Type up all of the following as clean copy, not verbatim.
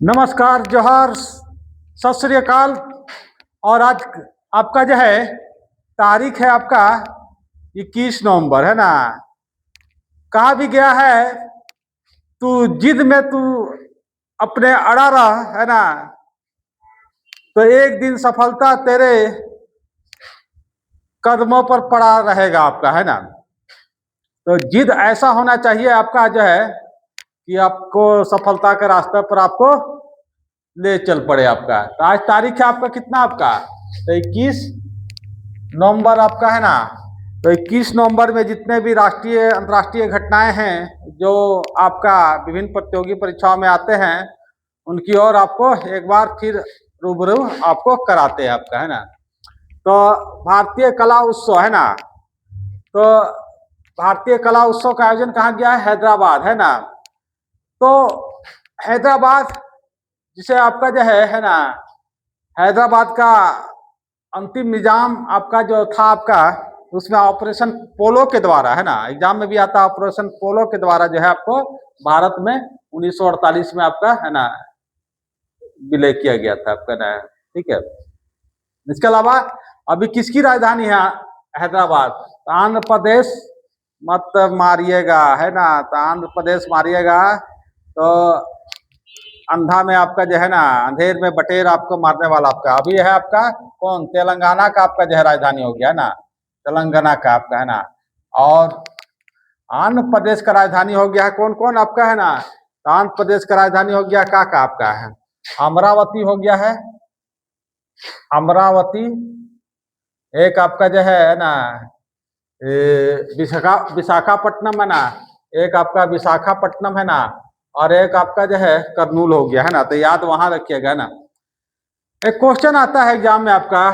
नमस्कार, जोहार, सत श्री अकाल। और आज आपका जो है तारीख है आपका 21 नवंबर, है ना। कहा भी गया है तू जिद में तू अपने अड़ा रह, है ना, तो एक दिन सफलता तेरे कदमों पर पड़ा रहेगा आपका, है ना। तो जिद ऐसा होना चाहिए आपका जो है कि आपको सफलता के रास्ते पर आपको ले चल पड़े आपका। तो आज तारीख है आपका कितना, आपका तो 21 नवंबर आपका, है ना। तो 21 नवंबर में जितने भी राष्ट्रीय अंतर्राष्ट्रीय घटनाएं हैं जो आपका विभिन्न प्रतियोगी परीक्षाओं में आते हैं, उनकी ओर आपको एक बार फिर रूबरू आपको कराते हैं आपका, है ना। तो भारतीय कला उत्सव, है ना, तो भारतीय कला उत्सव का आयोजन कहाँ गया है? हैदराबाद, है ना। तो हैदराबाद जिसे आपका जो है ना, हैदराबाद का अंतिम निजाम आपका जो था आपका, उसमें ऑपरेशन पोलो के द्वारा, है ना, एग्जाम में भी आता है, ऑपरेशन पोलो के द्वारा जो है आपको भारत में 1948 में आपका, है ना, विलय किया गया था आपका ना। ठीक है। इसके अलावा अभी किसकी राजधानी है हैदराबाद? तो आंध्र प्रदेश मत मारिएगा, है ना, तो आंध्र प्रदेश मारिएगा तो अंधा में आपका जो है ना, अंधेर में बटेर आपको मारने वाला आपका अभी है आपका कौन? तेलंगाना का आपका जो है राजधानी हो गया, है ना, तेलंगाना का आपका, है ना। और आंध्र प्रदेश का राजधानी हो गया है कौन कौन आपका, है ना। तो आंध्र प्रदेश का राजधानी हो गया का आपका है अमरावती हो गया है, अमरावती। एक आपका जो है ना विशाखापट्टनम, है ना, एक आपका विशाखापट्टनम, है ना, और एक आपका जो है करनूल हो गया, है ना। तो याद वहां रखिएगा ना। एक क्वेश्चन आता है एग्जाम में आपका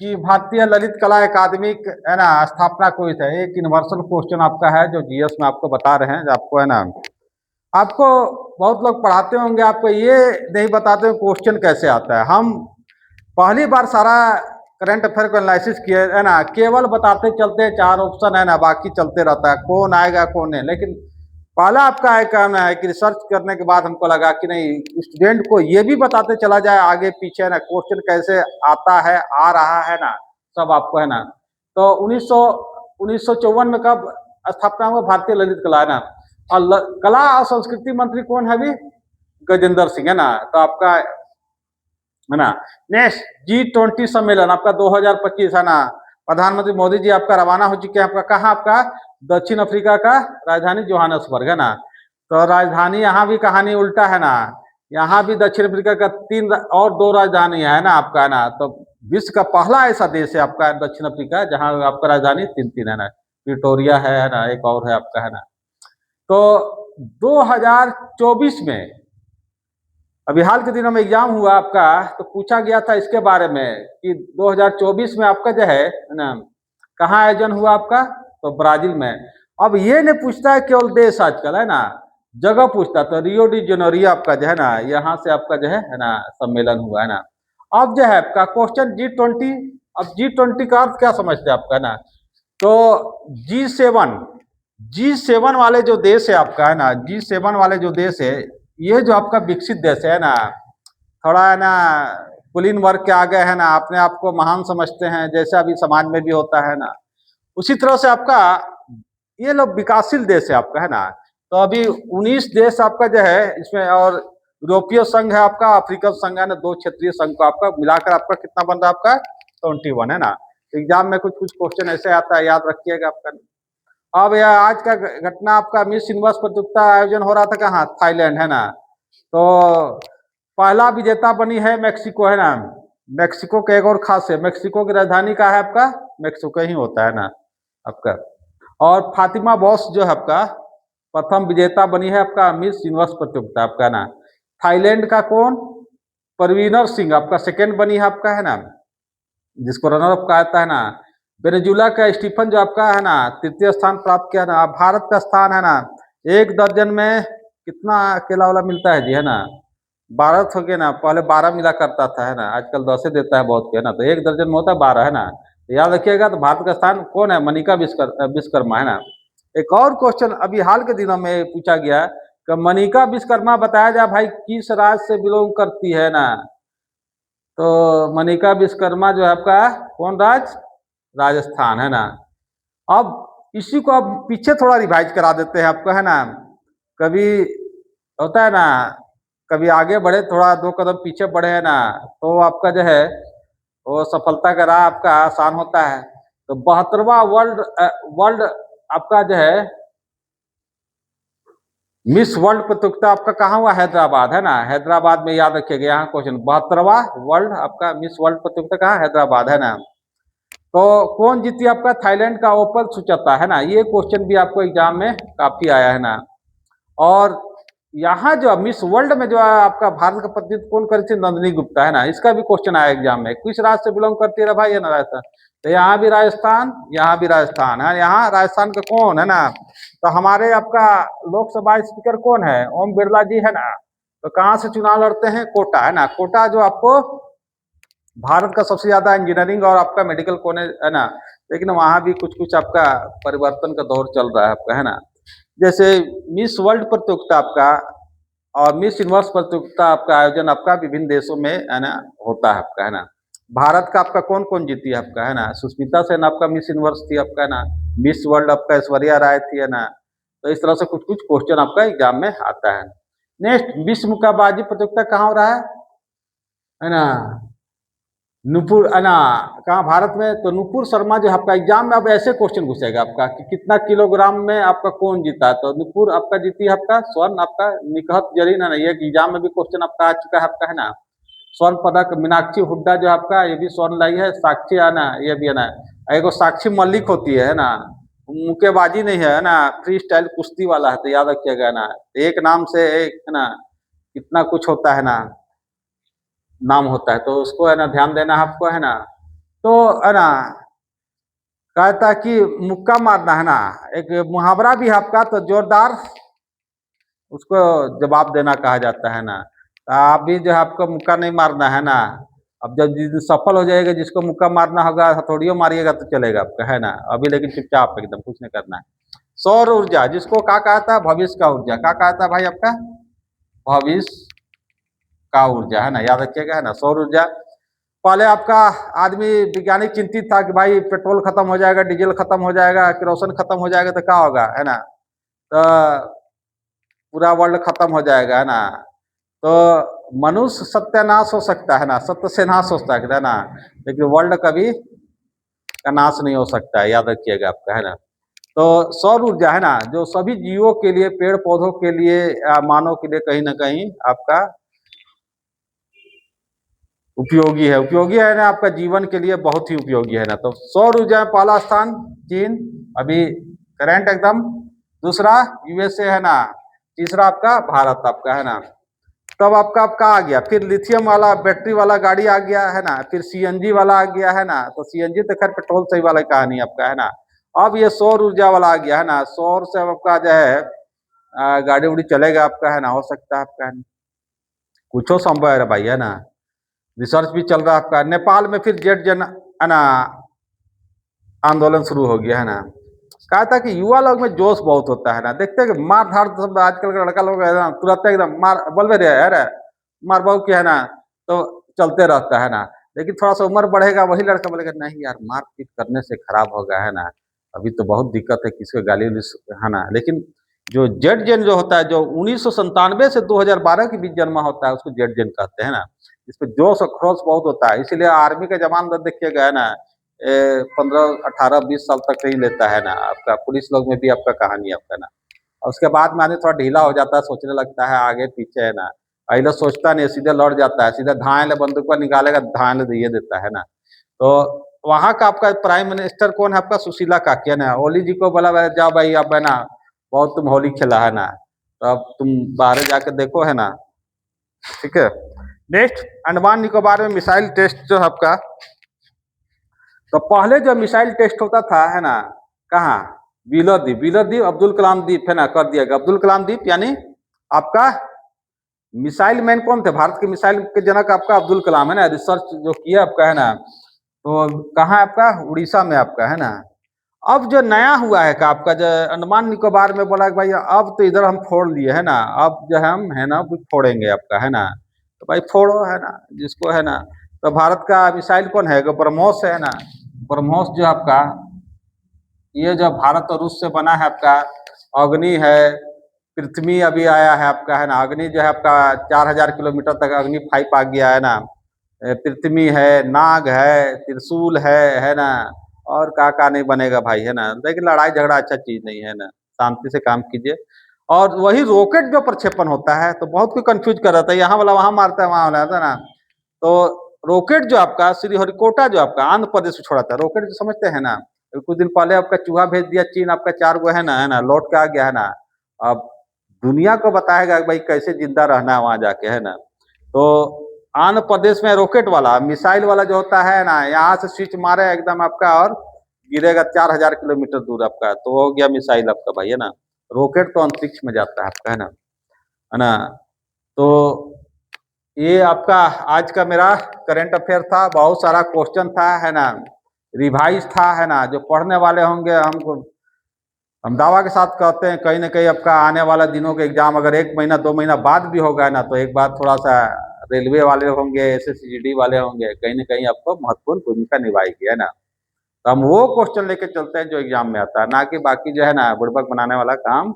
कि भारतीय ललित कला अकादमी, है ना, स्थापना कोई है। एक यूनिवर्सल क्वेश्चन आपका है जो जीएस में आपको बता रहे हैं आपको, है ना। आपको बहुत लोग पढ़ाते होंगे, आपको ये नहीं बताते क्वेश्चन कैसे आता है। हम पहली बार सारा करंट अफेयर को एनालिसिस किए, है ना, केवल बताते चलते 4 ऑप्शन, है ना, बाकी चलते रहता है कौन आएगा कौन नहीं। लेकिन पहला आपका एक कहना है कि रिसर्च करने के बाद हमको लगा कि नहीं, स्टूडेंट को ये भी बताते चला जाए आगे पीछे ना क्वेश्चन कैसे आता है, आ रहा है ना, सब आपको, है ना। तो 1954 में कब स्थापना हुआ भारतीय ललित कला, है ना। और कला और संस्कृति मंत्री कौन है अभी? गजेंद्र सिंह, है ना। तो आपका, है ना, नेक्स्ट G20 सम्मेलन आपका 2025, है ना। प्रधानमंत्री मोदी जी आपका रवाना हो चुके हैं आपका कहाँ? आपका दक्षिण अफ्रीका का राजधानी जोहान्सबर्ग, है ना। तो राजधानी यहाँ भी कहानी उल्टा, है ना, यहाँ भी दक्षिण अफ्रीका का 3 और 2 राजधानी है ना आपका, है ना। तो विश्व का पहला ऐसा देश है आपका दक्षिण अफ्रीका जहाँ आपका राजधानी 3 है ना, प्रिटोरिया है ना, एक और है आपका, है ना। तो 2024 में अभी हाल के दिनों में एग्जाम हुआ आपका, तो पूछा गया था इसके बारे में कि 2024 में आपका जो है ना कहाँ आयोजन हुआ आपका? तो ब्राजील में। अब ये नहीं पूछता है केवल देश आजकल, है ना, जगह पूछता। तो रियो डी जेनेरियो आपका जो है ना, यहाँ से आपका जो है ना सम्मेलन हुआ, है ना। अब जो है आपका क्वेश्चन G20। अब G20 का अर्थ क्या समझते हैं आपका, है ना। तो G7 वाले जो देश है आपका, है ना, G7 वाले जो देश है, ये जो आपका विकसित देश है ना, थोड़ा, है ना, कुलीन वर्ग के आ गए, है ना, अपने आप को महान समझते हैं, जैसे अभी समाज में भी होता है ना, उसी तरह से आपका ये लोग विकासशील देश है आपका, है ना। तो अभी 19 देश आपका जो है इसमें, और यूरोपीय संघ है आपका, अफ्रीकन संघ है ना, 2 क्षेत्रीय संघ को आपका मिलाकर आपका कितना बन रहा है आपका? 21, है ना। एग्जाम में कुछ कुछ क्वेश्चन ऐसे आता है, याद रखिएगा आपका। अब यह आज का घटना आपका मिस यूनिवर्स प्रतियोगिता आयोजन हो रहा था कहाँ? थाईलैंड, है ना। तो पहला विजेता बनी है मेक्सिको, है ना। मेक्सिको का एक और खास है, मेक्सिको की राजधानी का है आपका मेक्सिको ही होता है ना आपका। और फातिमा बॉस जो है आपका प्रथम विजेता बनी है आपका मिस यूनिवर्स प्रतियोगिता आपका ना। थाईलैंड का कौन? परवीनर सिंह आपका सेकंड बनी है आपका, है ना, जिसको रनर अप कहा जाता है ना। वेनेजुला का स्टीफन जो आपका है ना 3य स्थान प्राप्त किया ना। भारत का स्थान है ना 1 दर्जन में कितना केला वाला मिलता है जी, है ना, 12 हो गया ना। पहले 12 मिला करता था, है ना, आजकल 10 देता है बहुत के, है ना। तो 1 दर्जन में होता है 12, है ना। तो याद रखिएगा। तो भारत का स्थान कौन है? मनिका विश्वकर्मा, है ना। एक और क्वेश्चन अभी हाल के दिनों में पूछा गया कि मनिका विश्वकर्मा बताया जाए भाई किस राज्य से बिलोंग करती है ना। तो मनिका विश्वकर्मा जो है आपका कौन राज्य, राजस्थान है ना। अब इसी को अब पीछे थोड़ा रिवाइज करा देते हैं आपको है ना। कभी होता है ना, कभी आगे बढ़े थोड़ा 2 कदम पीछे बढ़े है ना, तो आपका जो है वो सफलता का राह आपका आसान होता है। तो 72वां वर्ल्ड आपका जो है मिस वर्ल्ड प्रतियोगिता आपका कहाँ हुआ, हैदराबाद है ना। हैदराबाद में याद रखिएगा, यहाँ क्वेश्चन 72वां वर्ल्ड आपका मिस वर्ल्ड प्रतियोगिता कहाँ, हैदराबाद है ना। तो कौन जीती आपका, थाईलैंड का ओपल सुचेता है ना। ये क्वेश्चन भी आपको एग्जाम में काफी आया है ना। और यहाँ जो मिस वर्ल्ड में जो आपका भारत का प्रतिनिधित्व कौन करी थी, नंदिनी गुप्ता है ना। इसका भी क्वेश्चन आया एग्जाम में, किस राज्य से बिलोंग करती है भाई, है ना राजस्थान। तो यहाँ भी राजस्थान, यहाँ भी राजस्थान है। यहाँ राजस्थान का कौन है ना, तो हमारे आपका लोकसभा स्पीकर कौन है, ओम बिरला जी है ना। तो कहाँ से चुनाव लड़ते हैं, कोटा है ना। कोटा जो आपको भारत का सबसे ज्यादा इंजीनियरिंग और आपका मेडिकल कॉलेज है ना। लेकिन वहाँ भी कुछ कुछ आपका परिवर्तन का दौर चल रहा है आपका है ना। जैसे मिस वर्ल्ड प्रतियोगिता आपका और मिस यूनिवर्स प्रतियोगिता आपका आयोजन आपका विभिन्न देशों में है ना होता है आपका है ना। भारत का आपका कौन कौन जीती है आपका है ना, सुष्मिता सेन आपका मिस यूनिवर्स थी आपका है ना। मिस वर्ल्ड आपका ऐश्वर्या राय थी है ना। तो इस तरह से कुछ कुछ क्वेश्चन आपका एग्जाम में आता है। नेक्स्ट, विश्व मुक्काबाजी प्रतियोगिता कहाँ हो रहा है ना, नूपुर है ना, कहाँ भारत में। तो नूपुर शर्मा जो आपका एग्जाम में अब ऐसे क्वेश्चन घुसेगा आपका कि कितना किलोग्राम में आपका कौन जीता है। तो नूपुर आपका जीती है आपका स्वर्ण आपका निकहत जरीन है ना। ये एग्जाम में भी क्वेश्चन आपका आ चुका है आपका है ना। स्वर्ण पदक मीनाक्षी हुड्डा जो आपका ये भी स्वर्ण लाई है। साक्षी है ना, ये भी है ना। एक साक्षी मलिक होती है ना, मुक्केबाजी नहीं है ना, फ्री स्टाइल कुश्ती वाला है। तो याद रखिएगा ना, एक नाम से एक है ना कितना कुछ होता है ना, नाम होता है। तो उसको है ना ध्यान देना आपको है ना। तो है ना कहता कि मुक्का मारना है ना, एक मुहावरा भी है आपका। तो जोरदार उसको जवाब देना कहा जाता है ना। तो आप भी जो है आपको मुक्का नहीं मारना है ना। अब जब जिस दिन सफल हो जाएगा, जिसको मुक्का मारना होगा हथौड़ियों मारिएगा तो चलेगा आपका है ना। अभी लेकिन चुपचाप एकदम कुछ नहीं करना है। सौर ऊर्जा जिसको क्या कहता है, भविष्य का ऊर्जा, क्या कहता है भाई आपका, भविष्य का ऊर्जा है ना। याद रखिएगा है ना, सौर ऊर्जा। पहले आपका आदमी वैज्ञानिक चिंतित था कि भाई पेट्रोल खत्म हो जाएगा, डीजल खत्म हो जाएगा, केरोसिन खत्म हो जाएगा तो क्या होगा है ना। तो पूरा वर्ल्ड खत्म हो जाएगा है ना। तो मनुष्य सत्यानाश हो सकता है ना, सत्य से नाश हो सकता है ना, लेकिन वर्ल्ड कभी का नाश नहीं हो सकता है। याद रखिएगा आपका है ना। तो सौर ऊर्जा है ना जो सभी जीवों के लिए, पेड़ पौधों के लिए, मानव के लिए कहीं ना कहीं आपका उपयोगी है। उपयोगी है ना, आपका जीवन के लिए बहुत ही उपयोगी है ना। तो सौर ऊर्जा में पहला स्थान चीन अभी करंट एकदम, दूसरा यूएसए है ना, तीसरा आपका भारत आपका है ना। तब आपका आपका आ गया, फिर लिथियम वाला बैटरी वाला गाड़ी आ गया है ना, फिर सीएनजी वाला आ गया है ना। तो सीएनजी तो खैर पेट्रोल सही वाला कहानी आपका है ना। अब ये सौर ऊर्जा वाला आ गया है ना। सौर से आपका जो है गाड़ी उड़ी चलेगा आपका है ना, हो सकता है आपका है ना। कुछ हो संभव है भाई है ना। रिसर्च भी चल रहा है आपका। नेपाल में फिर जेट जन है ना आंदोलन शुरू हो गया है ना। कहा था कि युवा लोग में जोश बहुत होता है ना, देखते हैं कि मार धाड़ सब आजकल का लड़का लोग है ना, तुरंत एकदम मार बोल रहे है मार बहु की है ना, तो चलते रहता है ना। लेकिन थोड़ा सा उम्र बढ़ेगा, वही लड़का बोलेगा नहीं यार मारपीट करने से खराब होगा है ना। अभी तो बहुत दिक्कत है, किसी को गाली है ना। लेकिन जो जेड जेन जो होता है, जो 1997 से 2012 के बीच जन्मा होता है, उसको जेड जेन कहते हैं ना। इस पे जोश और खरोश बहुत होता है, इसीलिए आर्मी का जवान देखिएगा है ना 15, 18, 20 साल तक नहीं लेता है ना। आपका पुलिस लोग में भी आपका कहानी आपका ना। और उसके बाद में आदमी थोड़ा ढीला हो जाता है, सोचने लगता है आगे पीछे है ना। पहले सोचता नहीं, सीधे लौट जाता है, सीधे धाए ले बंदूक पर निकालेगा, धाए ले दिए देता है ना। तो वहाँ का आपका प्राइम मिनिस्टर कौन है आपका, सुशीला काकी है ना। ओली जी को बोला जाओ भाई अब है ना, बहुत तुम होली खेला है ना, तो अब तुम बाहर जाके देखो है ना। ठीक है। नेक्स्ट, अंडमान निकोबार में मिसाइल टेस्ट जो है आपका। तो पहले जो मिसाइल टेस्ट होता था है ना, कहाँ, व्हीलर द्वीप अब्दुल कलाम द्वीप है ना, कर दिया गया अब्दुल कलाम द्वीप। यानी आपका मिसाइल मैन कौन थे, भारत के मिसाइल के जनक आपका अब्दुल कलाम है ना। रिसर्च जो किया आपका है ना, तो कहाँ आपका, उड़ीसा में आपका है ना। अब जो नया हुआ है कि आपका जो अंडमान निकोबार में बोला कि भाई अब तो इधर हम फोड़ लिए है ना, अब जो हम है ना कुछ फोड़ेंगे आपका है ना, तो भाई फोड़ो है ना जिसको है ना। तो भारत का मिसाइल कौन है, ब्रह्मोस है ना। ब्रह्मोस जो आपका, ये जो भारत और रूस से बना है आपका, अग्नि है, पृथ्वी अभी आया है आपका है ना, अग्नि जो है आपका 4000 किलोमीटर तक अग्नि 5 आ गया है ना। पृथ्वी है, नाग है, त्रिशूल है ना, और का नहीं बनेगा भाई है ना। लेकिन लड़ाई झगड़ा अच्छा चीज नहीं है ना, शांति से काम कीजिए। और वही रॉकेट जो प्रक्षेपण होता है तो बहुत कोई कंफ्यूज कर रहा था, यहाँ वाला वहां मारता है वहां वाला है ना। तो रॉकेट जो आपका श्रीहरिकोटा जो आपका आंध्र प्रदेश में छोड़ा था रॉकेट, जो समझते हैं ना, कुछ दिन पहले आपका चूहा भेज दिया चीन, आपका 4 गो है ना लौट के आ गया है ना। अब दुनिया को बताएगा कि भाई कैसे जिंदा रहना है वहां जाके है ना। तो आंध्र प्रदेश में रॉकेट वाला मिसाइल वाला जो होता है ना, यहाँ से स्विच मारे एकदम आपका और गिरेगा 4000 किलोमीटर दूर आपका, तो हो गया मिसाइल आपका भाई है ना। रॉकेट तो अंतरिक्ष में जाता है आपका है ना। तो ये आपका आज का मेरा करंट अफेयर था, बहुत सारा क्वेश्चन था है ना, रिवाइज था है ना। जो पढ़ने वाले होंगे, हमको हम दावा के साथ कहते हैं कहीं ना कहीं आपका आने वाला दिनों के एग्जाम अगर 1 महीना 2 महीना बाद भी होगा ना, तो एक बार थोड़ा सा रेलवे वाले होंगे, एसएससीजीडी वाले होंगे, कहीं ना कहीं आपको महत्वपूर्ण भूमिका निभाएगी है ना। तो हम वो क्वेश्चन लेके चलते हैं जो एग्जाम में आता है, ना कि बाकी जो है ना बुड़बक बनाने वाला काम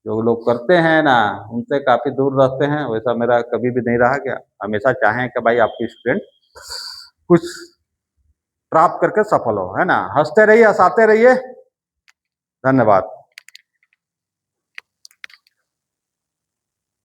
जो लोग करते हैं ना, उनसे काफी दूर रहते हैं। वैसा मेरा कभी भी नहीं रहा गया, हमेशा चाहें कि भाई आपकी स्टूडेंट कुछ प्राप्त करके सफल हो है ना। हंसते रहिए, हंसाते रहिए। धन्यवाद।